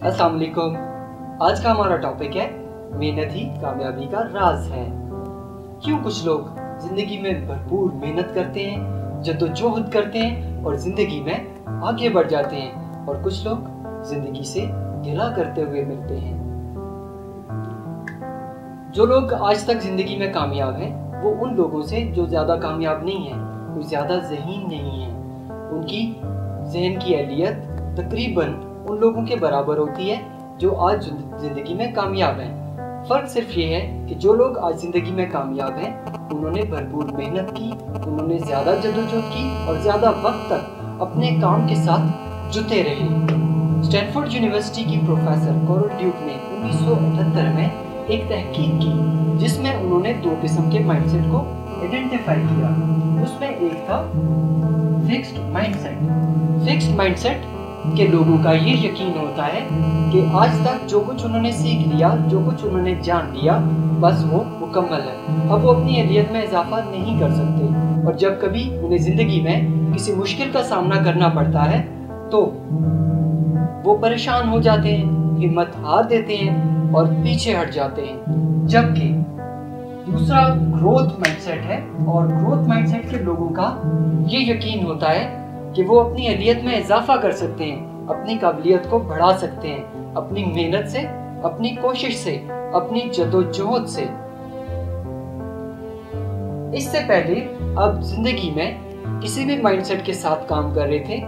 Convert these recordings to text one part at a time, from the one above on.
अस्सलाम वालेकुम। आज का हमारा टॉपिक है मेहनत ही कामयाबी का राज है। क्यों कुछ लोग जिंदगी में भरपूर मेहनत करते हैं, जद्दोजहद करते हैं और जिंदगी में आगे बढ़ जाते हैं, और कुछ लोग जिंदगी से गिला करते हुए मिलते हैं। जो लोग आज तक जिंदगी में कामयाब हैं वो उन लोगों से जो ज्यादा कामयाब नहीं है, वो ज्यादा ज़हीन नहीं है। उनकी ज़हन की अहलियत तकरीबन उन लोगों के बराबर होती है जो आज जिंदगी में कामयाब हैं। फर्क सिर्फ ये है कि जो लोग आज जिंदगी में कामयाब हैं उन्होंने भरपूर मेहनत की, उन्होंने ज्यादा जद्दोजहद की और ज्यादा वक्त तक अपने काम के साथ जुटे रहे। स्टैनफोर्ड यूनिवर्सिटी की प्रोफेसर कोरल ड्यूक ने 1978 में एक तहकीक की जिसमें उन्होंने दो किस्म के माइंडसेट को आइडेंटिफाई किया। उसमें एक था फिक्स्ड माइंडसेट। फिक्स्ड माइंडसेट के लोगों का ये यकीन होता है कि आज तक जो कुछ उन्होंने सीख लिया, जो कुछ उन्होंने जान लिया, बस वो मुकम्मल है। अब वो अपनी अहलियत में इजाफा नहीं कर सकते, और जब कभी उन्हें जिंदगी में किसी मुश्किल का सामना करना पड़ता है तो वो परेशान हो जाते हैं, हिम्मत हार देते हैं और पीछे हट जाते हैं। जबकि दूसरा ग्रोथ माइंडसेट है, और ग्रोथ माइंडसेट के लोगों का ये यकीन होता है कि वो अपनी अहलियत में इजाफा कर सकते हैं, अपनी काबिलियत को बढ़ा सकते हैं, अपनी मेहनत से, अपनी कोशिश से, अपनी जद्दोजहद से। इससे पहले आप जिंदगी में किसी भी माइंडसेट के साथ काम कर रहे थे,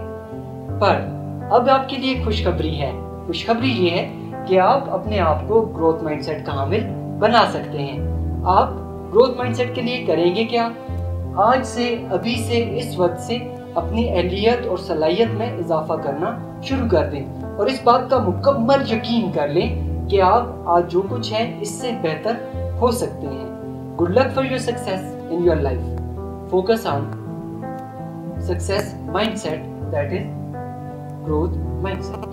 पर अब आपके लिए खुशखबरी है। खुशखबरी ये है कि आप अपने आप को ग्रोथ माइंडसेट का हामिल बना सकते हैं। आप ग्रोथ माइंडसेट के लिए करेंगे क्या? आज से, अभी से, इस वक्त से अपनी अहलियत और सलाहियत में इजाफा करना शुरू कर दें, और इस बात का मुकम्मल यकीन कर लें कि आप आज जो कुछ है इससे बेहतर हो सकते हैं। Good luck for your success in your life. Focus on success mindset, that is growth mindset.